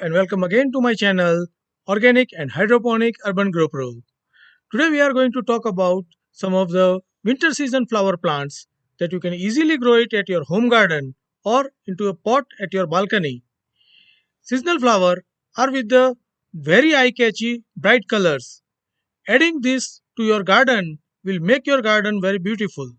and welcome again to my channel Organic and Hydroponic Urban Grow Pro. Today we are going to talk about some of the winter season flower plants that you can easily grow it at your home garden or into a pot at your balcony. Seasonal flowers are with the very eye-catchy bright colors. Adding this to your garden will make your garden very beautiful.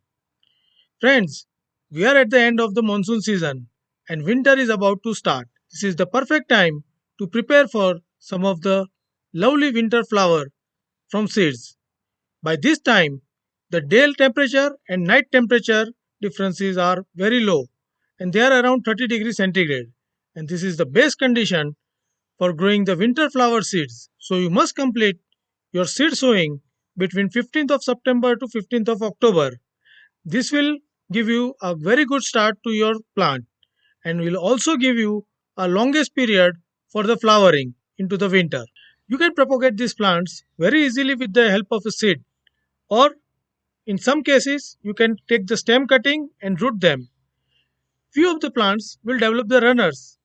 Friends, we are at the end of the monsoon season and winter is about to start. This is the perfect time to prepare for some of the lovely winter flower from seeds. By this time, the day temperature and night temperature differences are very low and they are around 30 degrees centigrade. And this is the best condition for growing the winter flower seeds. So you must complete your seed sowing between 15th of September to 15th of October. This will give you a very good start to your plant and will also give you a longest period for the flowering into the winter. You can propagate these plants very easily with the help of a seed, or in some cases you can take the stem cutting and root them. Few of the plants will develop the runners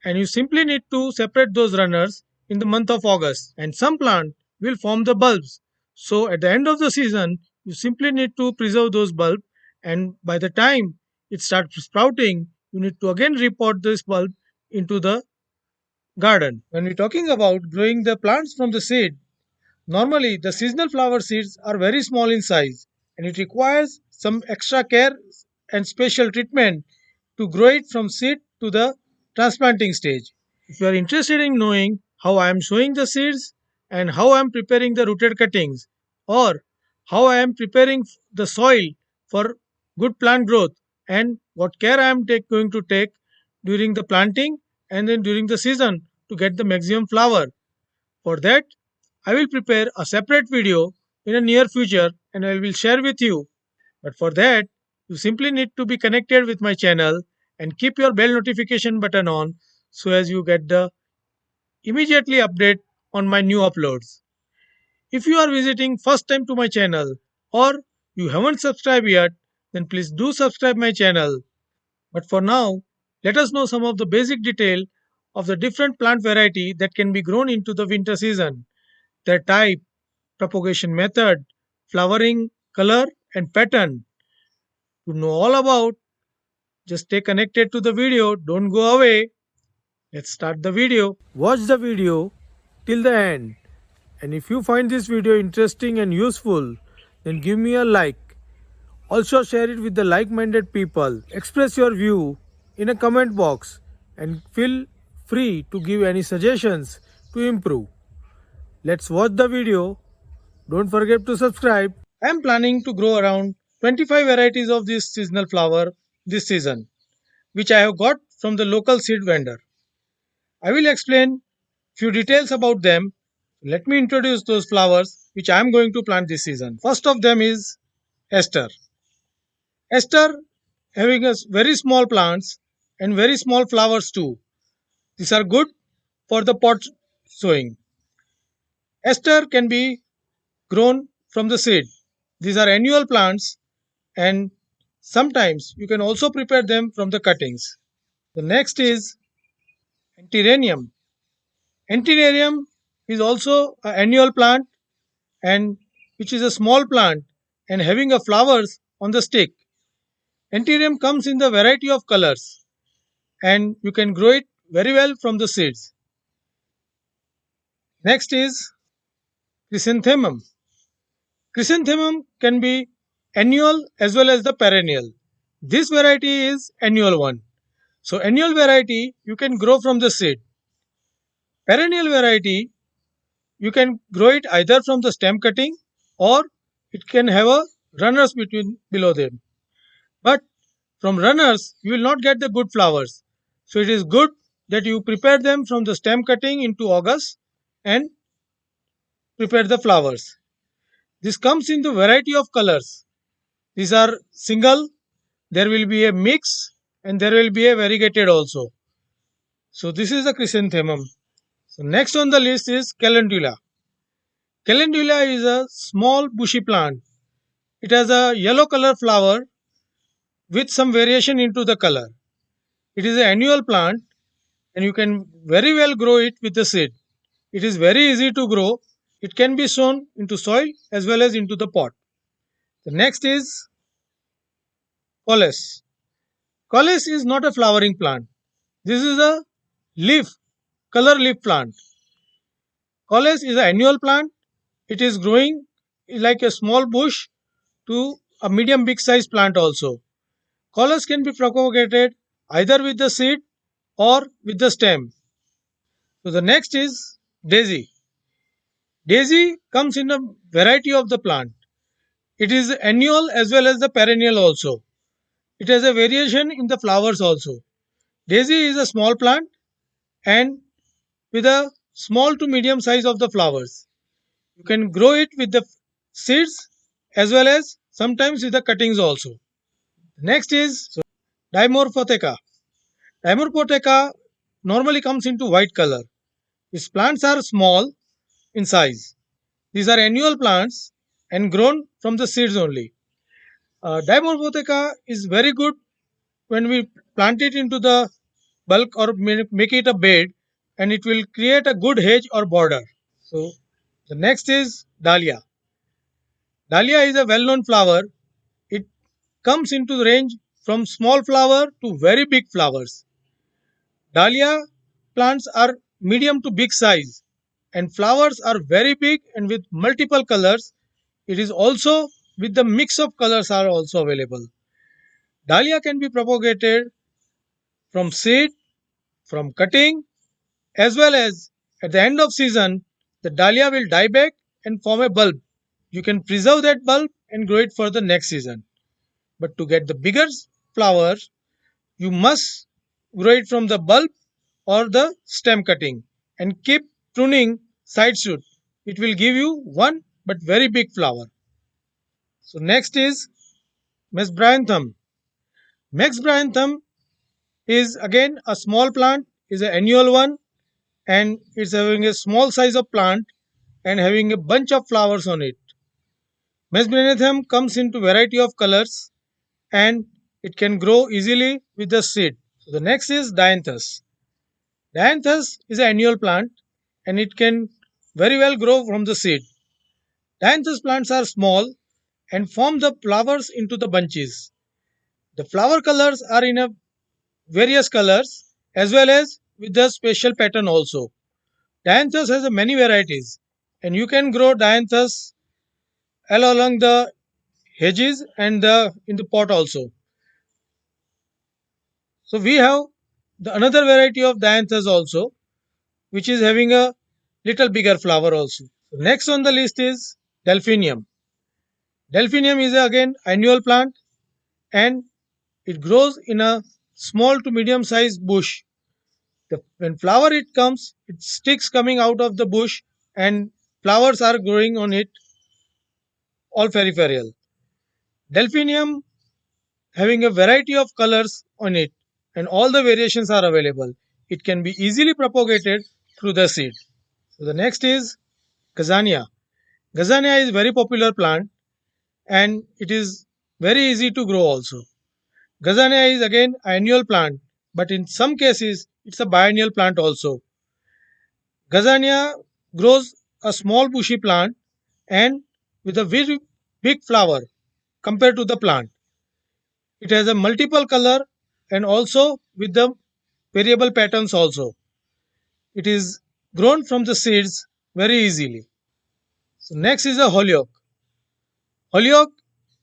and you simply need to separate those runners in the month of August, and some plant will form the bulbs. So at the end of the season you simply need to preserve those bulbs, and by the time it starts sprouting you need to again repot this bulb into the garden. When we're talking about growing the plants from the seed, normally the seasonal flower seeds are very small in size and it requires some extra care and special treatment to grow it from seed to the transplanting stage. If you are interested in knowing how I am sowing the seeds and how I am preparing the rooted cuttings, or how I am preparing the soil for good plant growth, and what care I am going to take during the planting and then during the season to get the maximum flower, for that I will prepare a separate video in a near future and I will share with you. But for that, you simply need to be connected with my channel and keep your bell notification button on so as you get the immediately update on my new uploads. If you are visiting first time to my channel or you haven't subscribed yet, then please do subscribe my channel. But for now, let us know some of the basic detail of the different plant variety that can be grown into the winter season, their type, propagation method, flowering color and pattern. To know all about, just stay connected to the video, don't go away. Let's start the video. Watch the video till the end. And if you find this video interesting and useful, then give me a like. Also share it with the like-minded people. Express your view in a comment box and feel free to give any suggestions to improve. Let's watch the video. Don't forget to subscribe. I am planning to grow around 25 varieties of this seasonal flower this season, which I have got from the local seed vendor. I will explain few details about them. Let me introduce those flowers which I am going to plant this season. First of them is Aster. Aster having a very small plants and very small flowers too. These are good for the pot sowing. Aster can be grown from the seed. These are annual plants and sometimes you can also prepare them from the cuttings. The next is Antirrhenium. Antirrhenium is also an annual plant and which is a small plant and having a flowers on the stick. Antirrhenium comes in the variety of colors and you can grow it very well from the seeds. Next is Chrysanthemum. Chrysanthemum can be annual as well as the perennial. This variety is annual one. So annual variety you can grow from the seed. Perennial variety you can grow it either from the stem cutting or it can have a runners between below them. But from runners you will not get the good flowers. So it is good that you prepare them from the stem cutting into August and prepare the flowers. This comes in the variety of colors. These are single, there will be a mix and there will be a variegated also. So this is the chrysanthemum. So next on the list is calendula. Calendula is a small bushy plant. It has a yellow color flower with some variation into the color. It is an annual plant and you can very well grow it with the seed. It is very easy to grow. It can be sown into soil as well as into the pot. The next is Collis. Collis is not a flowering plant. This is a leaf, color leaf plant. Collis is an annual plant. It is growing like a small bush to a medium big size plant also. Collis can be propagated either with the seed or with the stem. So the next is daisy. Daisy comes in a variety of the plant. It is annual as well as the perennial also. It has a variation in the flowers also. Daisy is a small plant and with a small to medium size of the flowers. You can grow it with the seeds as well as sometimes with the cuttings also. Next is Dimorphotheca. Dimorphotheca normally comes into white color. Its plants are small in size. These are annual plants and grown from the seeds only. Dimorphotheca is very good when we plant it into the bulk or make it a bed, and it will create a good hedge or border. So the next is Dahlia. Dahlia is a well-known flower. It comes into the range from small flower to very big flowers. Dahlia plants are medium to big size and flowers are very big and with multiple colors. It is also with the mix of colors are also available. Dahlia can be propagated from seed, from cutting, as well as at the end of season, the dahlia will die back and form a bulb. You can preserve that bulb and grow it for the next season. But to get the bigger flower, you must grow it from the bulb or the stem cutting and keep pruning side shoot. It will give you one but very big flower. So next is Mesbryanthum. Mesbryanthum is again a small plant, is an annual one, and it's having a small size of plant and having a bunch of flowers on it. Mesbryanthum comes into variety of colors and it can grow easily with the seed. So the next is Dianthus. Dianthus is an annual plant and it can very well grow from the seed. Dianthus plants are small and form the flowers into the bunches. The flower colors are in a various colors as well as with the special pattern also. Dianthus has a many varieties and you can grow Dianthus all along the hedges and in the pot also. So we have the another variety of Dianthus also, which is having a little bigger flower also. So next on the list is Delphinium. Delphinium is again annual plant and it grows in a small to medium sized bush. When flower it comes, it sticks coming out of the bush and flowers are growing on it all peripheral. Delphinium having a variety of colors on it and all the variations are available. It can be easily propagated through the seed. So the next is Gazania. Gazania is very popular plant and it is very easy to grow also. Gazania is again annual plant, but in some cases it's a biennial plant also. Gazania grows a small bushy plant and with a very big flower compared to the plant. It has a multiple color and also with the variable patterns also. It is grown from the seeds very easily. So next is a holyoke. Holyoke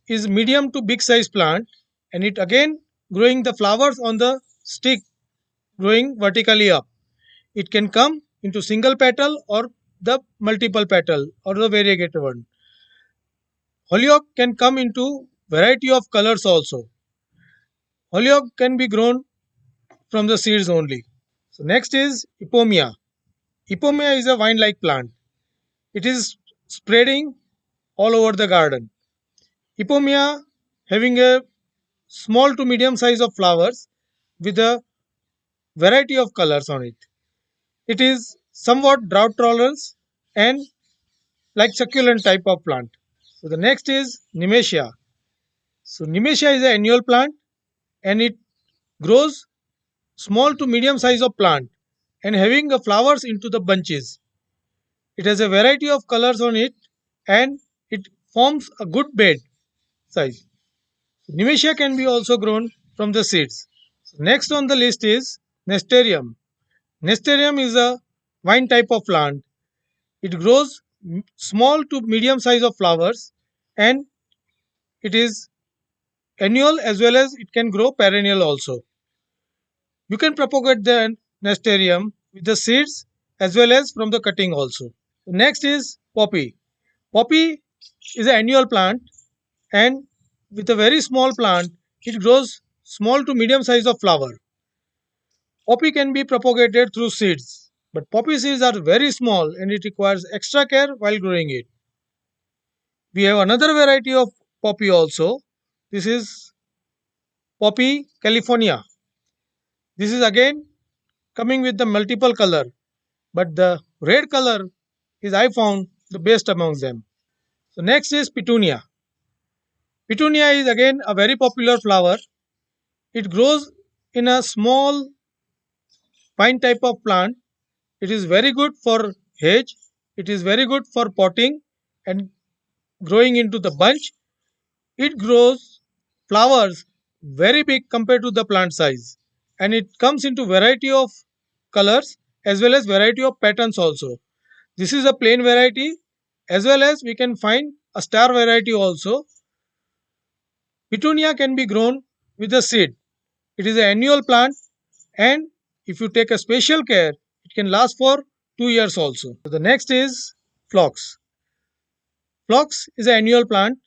is medium to big size plant and it again growing the flowers on the stick growing vertically up. It can come into single petal or the multiple petal or the variegated one. Holyoke can come into variety of colors also. Holyoke can be grown from the seeds only. So next is Ipomia. Ipomia is a vine-like plant. It is spreading all over the garden. Ipomia having a small to medium size of flowers with a variety of colors on it. It is somewhat drought tolerance and like succulent type of plant. So the next is Nemesia. So Nemesia is an annual plant and it grows small to medium size of plant and having the flowers into the bunches. It has a variety of colors on it and it forms a good bed size. Nemesia can be also grown from the seeds. Next on the list is Nesterium. Nesterium is a vine type of plant. It grows small to medium size of flowers and it is annual as well as it can grow perennial also. You can propagate the Nesterium with the seeds as well as from the cutting also. Next is poppy. Poppy is an annual plant and with a very small plant it grows small to medium size of flower. Poppy can be propagated through seeds, but poppy seeds are very small and it requires extra care while growing it. We have another variety of poppy also. This is Poppy California. This is again coming with the multiple color, but the red color is I found the best among them. So next is Petunia. Petunia is again a very popular flower. It grows in a small pine type of plant. It is very good for hedge. It is very good for potting and growing into the bunch. It grows flowers very big compared to the plant size and it comes into variety of colors as well as variety of patterns also. This is a plain variety as well as we can find a star variety also. Petunia can be grown with a seed. It is an annual plant and if you take a special care, it can last for 2 years also. So the next is phlox. Phlox is an annual plant.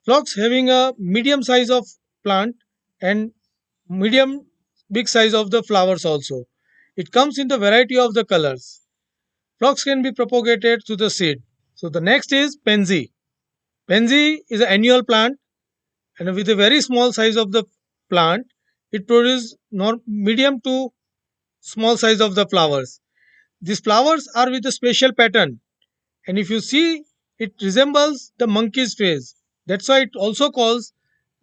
Phlox having a medium size of plant and medium big size of the flowers also. It comes in the variety of the colors. Phlox can be propagated through the seed. So the next is pansy. Pansy is an annual plant and with a very small size of the plant, it produces medium to small size of the flowers. These flowers are with a special pattern and if you see it resembles the monkey's face. That's why it also calls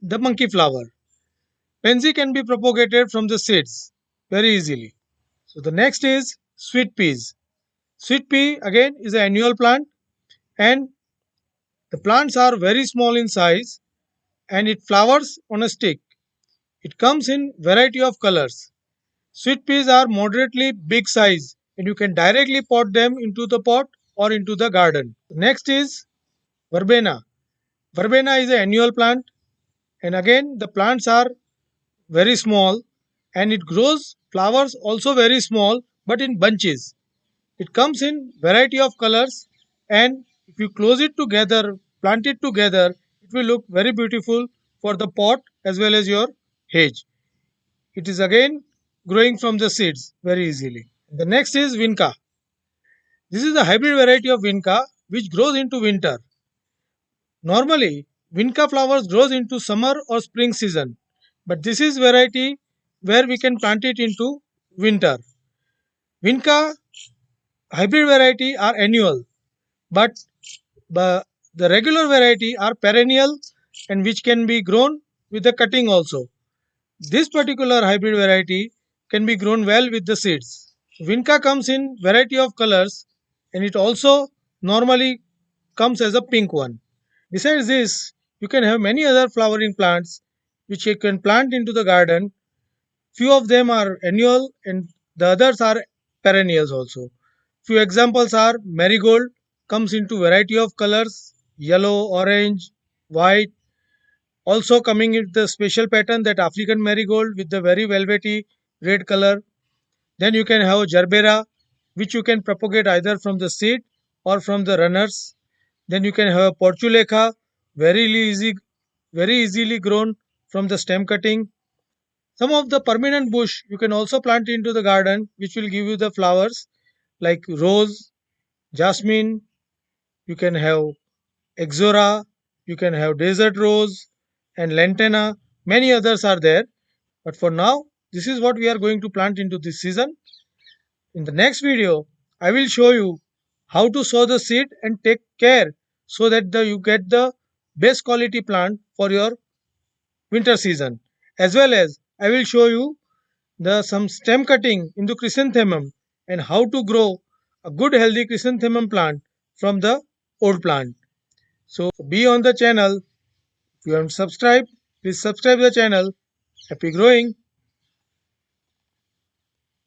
the monkey flower. Pansy can be propagated from the seeds very easily. So the next is sweet peas. Sweet pea again is an annual plant and the plants are very small in size and it flowers on a stick. It comes in variety of colors. Sweet peas are moderately big size and you can directly pot them into the pot or into the garden. Next is verbena. Verbena is an annual plant and again the plants are very small and it grows flowers also very small but in bunches. It comes in variety of colors and if you close it together, plant it together, it will look very beautiful for the pot as well as your hedge. It is again growing from the seeds very easily. The next is vinca. This is a hybrid variety of vinca which grows into winter. Normally, vinca flowers grows into summer or spring season, but this is variety where we can plant it into winter. Vinca hybrid variety are annual, but the regular variety are perennial and which can be grown with the cutting also. This particular hybrid variety can be grown well with the seeds. Vinca comes in variety of colors and it also normally comes as a pink one. Besides this, you can have many other flowering plants which you can plant into the garden. Few of them are annual and the others are perennials also. Few examples are marigold comes into variety of colors yellow, orange, white. Also coming with the special pattern that African marigold with the very velvety red color. Then you can have gerbera which you can propagate either from the seed or from the runners. Then you can have portulaca very easy, very easily grown from the stem cutting. Some of the permanent bush you can also plant into the garden which will give you the flowers like rose, jasmine, you can have exora, you can have desert rose and lantana. Many others are there. But for now, this is what we are going to plant into this season. In the next video, I will show you how to sow the seed and take care so that you get the best quality plant for your winter season. As well as I will show you the some stem cutting into chrysanthemum and how to grow a good healthy chrysanthemum plant from the old plant. So be on the channel. If you haven't subscribed, please subscribe the channel. Happy growing.